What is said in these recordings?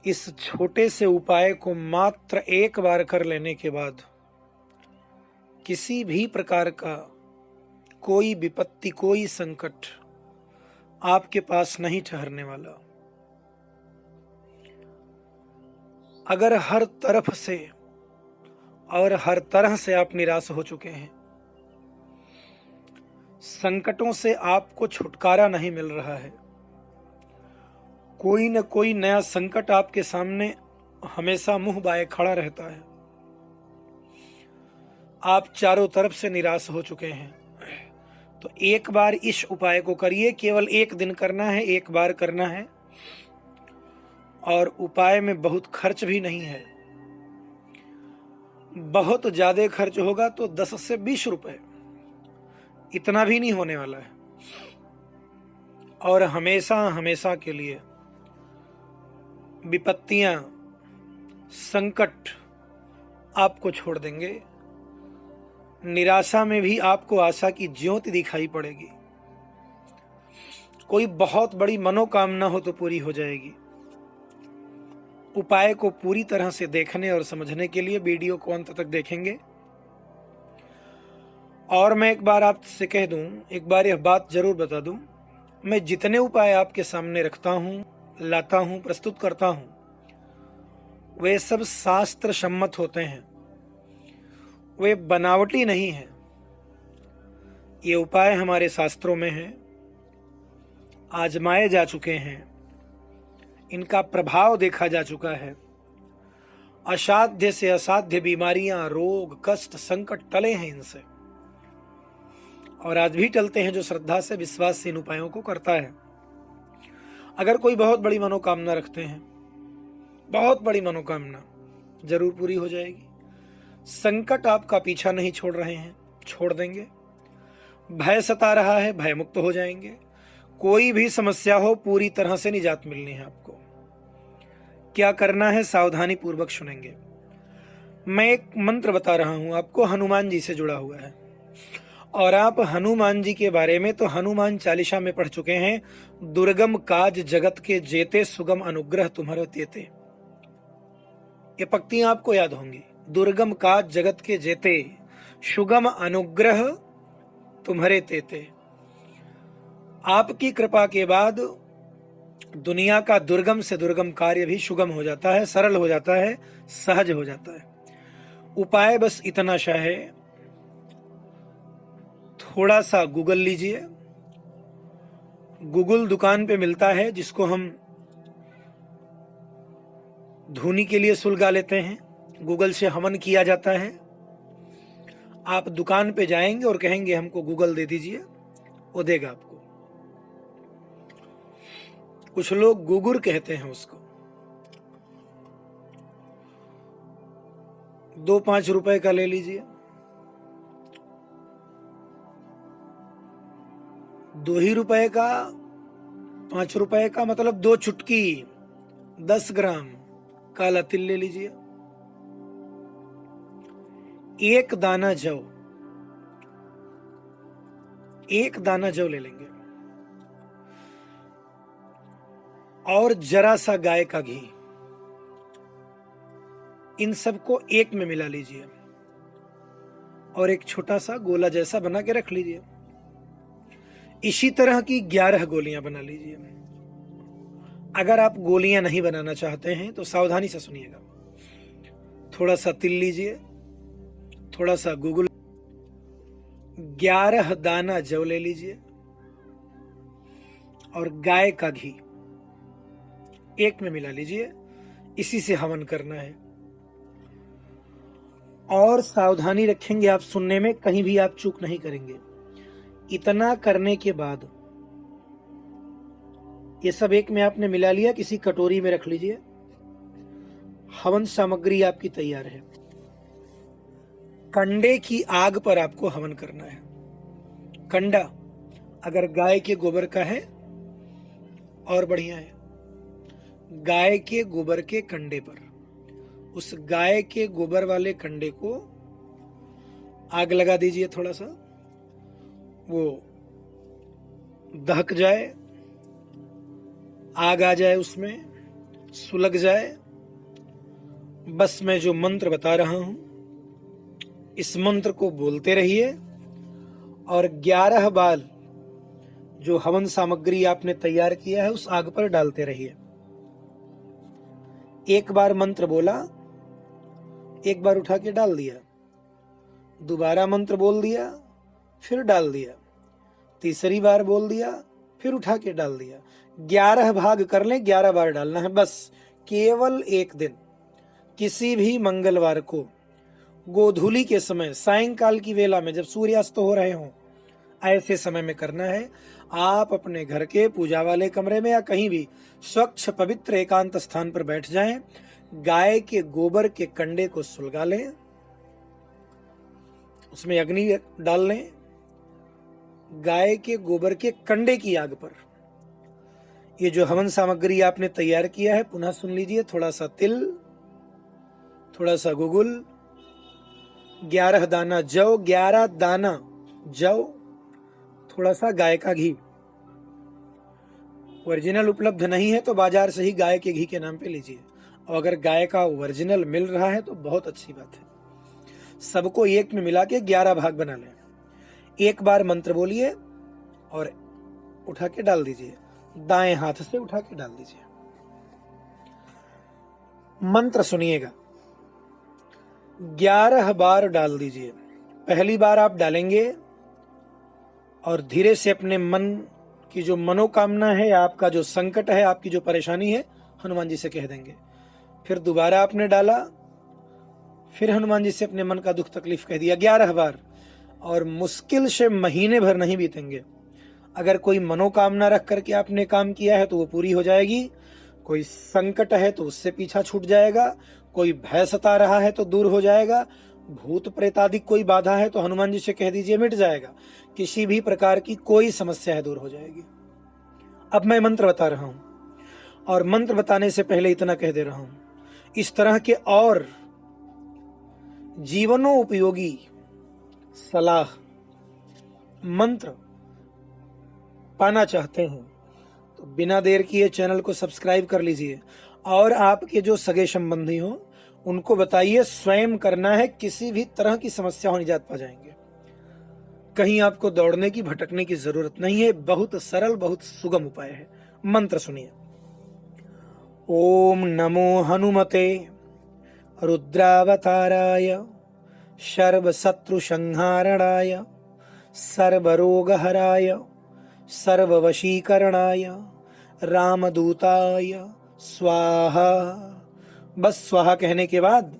इस छोटे से उपाय को मात्र एक बार कर लेने के बाद किसी भी प्रकार का कोई विपत्ति, कोई संकट आपके पास नहीं ठहरने वाला। अगर हर तरफ से और हर तरह से आप निराश हो चुके हैं, संकटों से आपको छुटकारा नहीं मिल रहा है, कोई न कोई नया संकट आपके सामने हमेशा मुंह बाए खड़ा रहता है, आप चारों तरफ से निराश हो चुके हैं, तो एक बार इस उपाय को करिए। केवल एक दिन करना है, एक बार करना है, और उपाय में बहुत खर्च भी नहीं है। बहुत ज्यादा खर्च होगा तो 10 से 20 रुपए, इतना भी नहीं होने वाला है, और हमेशा हमेशा के लिए विपत्तियां, संकट आपको छोड़ देंगे। निराशा में भी आपको आशा की ज्योति दिखाई पड़ेगी। कोई बहुत बड़ी मनोकामना हो तो पूरी हो जाएगी। उपाय को पूरी तरह से देखने और समझने के लिए वीडियो को अंत तक देखेंगे। और मैं एक बार आपसे कह दूं, एक बार यह बात जरूर बता दूं, मैं जितने उपाय आपके सामने रखता हूं, लाता हूं, प्रस्तुत करता हूं, वे सब शास्त्र सम्मत होते हैं, वे बनावटी नहीं है। ये उपाय हमारे शास्त्रों में हैं, आजमाए जा चुके हैं, इनका प्रभाव देखा जा चुका है। असाध्य से असाध्य बीमारियां, रोग, कष्ट, संकट टले हैं इनसे, और आज भी टलते हैं जो श्रद्धा से, विश्वास से इन उपायों को करता है। अगर कोई बहुत बड़ी मनोकामना रखते हैं, बहुत बड़ी मनोकामना जरूर पूरी हो जाएगी। संकट आपका पीछा नहीं छोड़ रहे हैं, छोड़ देंगे। भय सता रहा है, भय मुक्त हो जाएंगे। कोई भी समस्या हो, पूरी तरह से निजात मिलनी है आपको। क्या करना है, सावधानी पूर्वक सुनेंगे। मैं एक मंत्र बता रहा हूं आपको, हनुमान जी से जुड़ा हुआ है, और आप हनुमान जी के बारे में तो हनुमान चालीसा में पढ़ चुके हैं। दुर्गम काज जगत के जेते, सुगम अनुग्रह तुम्हारे तेते। ये पंक्तियां आपको याद होंगी। दुर्गम काज जगत के जेते, सुगम अनुग्रह तुम्हारे तेते। आपकी कृपा के बाद दुनिया का दुर्गम से दुर्गम कार्य भी सुगम हो जाता है, सरल हो जाता है, सहज हो जाता है। उपाय बस इतना सा है, थोड़ा सा गूगल लीजिए। गूगल दुकान पे मिलता है, जिसको हम धुनी के लिए सुलगा लेते हैं। गूगल से हवन किया जाता है। आप दुकान पे जाएंगे और कहेंगे हमको गूगल दे दीजिए, वो देगा आपको। कुछ लोग गुगुर कहते हैं उसको। 2-5 रुपए का ले लीजिए, 2 ही रुपए का, 5 रुपए का, मतलब 2 चुटकी, 10 ग्राम काला तिल ले लीजिए। 1 दाना जौ, 1 दाना जौ ले लेंगे, और जरा सा गाय का घी। इन सबको एक में मिला लीजिए, और एक छोटा सा गोला जैसा बना के रख लीजिए। इसी तरह की 11 गोलियां बना लीजिए। अगर आप गोलियां नहीं बनाना चाहते हैं तो सावधानी से सुनिएगा। थोड़ा सा तिल लीजिए, थोड़ा सा गुगुल, 11 दाना जौ ले लीजिए, और गाय का घी एक में मिला लीजिए। इसी से हवन करना है, और सावधानी रखेंगे आप सुनने में, कहीं भी आप चूक नहीं करेंगे। इतना करने के बाद ये सब एक में आपने मिला लिया, किसी कटोरी में रख लीजिए। हवन सामग्री आपकी तैयार है। कंडे की आग पर आपको हवन करना है। कंडा अगर गाय के गोबर का है और बढ़िया है। गाय के गोबर के कंडे पर, उस गाय के गोबर वाले कंडे को आग लगा दीजिए। थोड़ा सा वो दहक जाए, आग आ जाए उसमें, सुलग जाए, बस मैं जो मंत्र बता रहा हूं इस मंत्र को बोलते रहिए और 11 बार जो हवन सामग्री आपने तैयार किया है उस आग पर डालते रहिए। एक बार मंत्र बोला, एक बार उठा के डाल दिया, दोबारा मंत्र बोल दिया, फिर डाल दिया, तीसरी बार बोल दिया, फिर उठा के डाल दिया। 11 भाग कर लें, 11 बार डालना है बस। केवल एक दिन, किसी भी मंगलवार को गोधूली के समय, सायंकाल की वेला में जब सूर्यास्त हो रहे हों, ऐसे समय में करना है। आप अपने घर के पूजा वाले कमरे में या कहीं भी स्वच्छ पवित्र एकांत स्थान पर बैठ जाएं, गाय के गोबर के कंडे को सुलगा लें, उसमें अग्नि डाल लें, गाय के गोबर के कंडे की आग पर ये जो हवन सामग्री आपने तैयार किया है, पुनः सुन लीजिए, थोड़ा सा तिल, थोड़ा सा गुगुल, 11 दाना जौ, 11 दाना जौ, थोड़ा सा गाय का घी। ओरिजिनल उपलब्ध नहीं है तो बाजार से ही गाय के घी के नाम पे लीजिए, और अगर गाय का ओरिजिनल मिल रहा है तो बहुत अच्छी बात है। सबको एक में मिला के 11 भाग बना लें। एक बार मंत्र बोलिए और उठा के डाल दीजिए, दाएं हाथ से उठा के डाल दीजिए। मंत्र सुनिएगा, 11 बार डाल दीजिए। पहली बार आप डालेंगे और धीरे से अपने मन की जो मनोकामना है, आपका जो संकट है, आपकी जो परेशानी है, हनुमान जी से कह देंगे। फिर दोबारा आपने डाला, फिर हनुमान जी से अपने मन का दुख तकलीफ कह दिया 11 बार, और मुश्किल से महीने भर नहीं बीतेंगे। अगर कोई मनोकामना रख करके आपने काम किया है तो वो पूरी हो जाएगी, कोई संकट है तो उससे पीछा छूट जाएगा, कोई भय सता रहा है तो दूर हो जाएगा, भूत प्रेत आदि कोई बाधा है तो हनुमान जी से कह दीजिए मिट जाएगा, किसी भी प्रकार की कोई समस्या है दूर हो जाएगी। अब मैं मंत्र बता रहा हूं, और मंत्र बताने से पहले इतना कह दे रहा हूं, इस तरह के और जीवनों उपयोगी सलाह मंत्र पाना चाहते हैं तो बिना देर किए चैनल को सब्सक्राइब कर लीजिए, और आपके जो सगे संबंधी हो उनको बताइए। स्वयं करना है, किसी भी तरह की समस्या हो निजात पा जाएंगे। कहीं आपको दौड़ने की, भटकने की जरूरत नहीं है। बहुत सरल, बहुत सुगम उपाय है। मंत्र सुनिए। ओम नमो हनुमते रुद्रावताराय सर्वशत्रु संहारणाय सर्वरोगहराय सर्ववशीकरणाय रामदूताय स्वाहा। बस स्वाहा कहने के बाद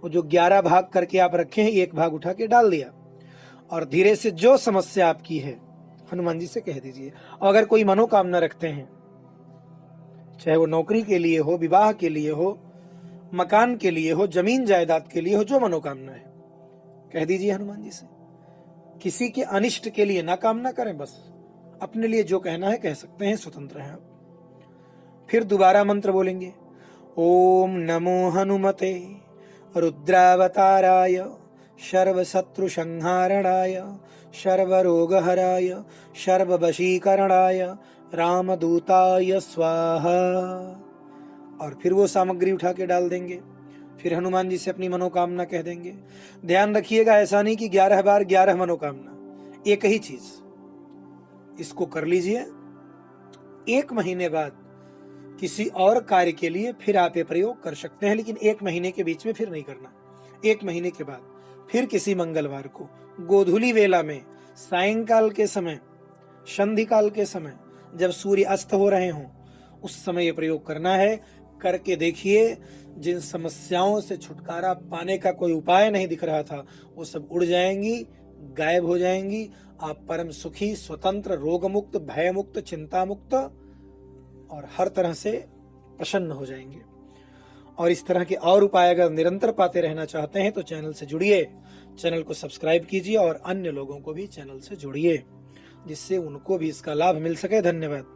वो जो 11 भाग करके आप रखे हैं, एक भाग उठा के डाल दिया, और धीरे से जो समस्या आपकी है हनुमान जी से कह दीजिए। और अगर कोई मनोकामना रखते हैं, चाहे वो नौकरी के लिए हो, विवाह के लिए हो, मकान के लिए हो, जमीन जायदाद के लिए हो, जो मनोकामना है कह दीजिए हनुमान जी से। किसी के अनिष्ट के लिए ना कामना करें, बस अपने लिए जो कहना है कह सकते हैं, स्वतंत्र हैं आप। फिर दोबारा मंत्र बोलेंगे। ओम नमो हनुमते रुद्रावताराय सर्वशत्रु संहारणाय सर्वरोगहराय सर्ववशीकरणाय रामदूताय स्वाहा। और फिर वो सामग्री उठा के डाल देंगे। फिर हनुमान जी से अपनी मनोकामना कह देंगे। ध्यान रखिएगा, ऐसा नहीं कि 11 बार 11 मनोकामना, एक ही चीज। इसको कर लीजिए। 1 महीने बाद किसी और कार्य के लिए फिर आप ये प्रयोग कर सकते हैं, लेकिन 1 महीने के बीच में फिर नहीं करना। 1 महीने के बाद फिर किसी मंगलवार को गोधूली वेला में, सायंकाल के समय, संधि काल के समय, जब सूर्य अस्त हो रहे हों, उस समय ये प्रयोग करना है। करके देखिए, जिन समस्याओं से छुटकारा पाने का कोई उपाय नहीं दिख रहा था, वो सब उड़ जाएंगी, गायब हो जाएंगी। आप परम सुखी, स्वतंत्र, रोग मुक्त, भय मुक्त, चिंता मुक्त और हर तरह से प्रसन्न हो जाएंगे। और इस तरह के और उपाय अगर निरंतर पाते रहना चाहते हैं तो चैनल से जुड़िए, चैनल को सब्सक्राइब कीजिए और अन्य लोगों को भी चैनल से जोड़िए, जिससे उनको भी इसका लाभ मिल सके। धन्यवाद।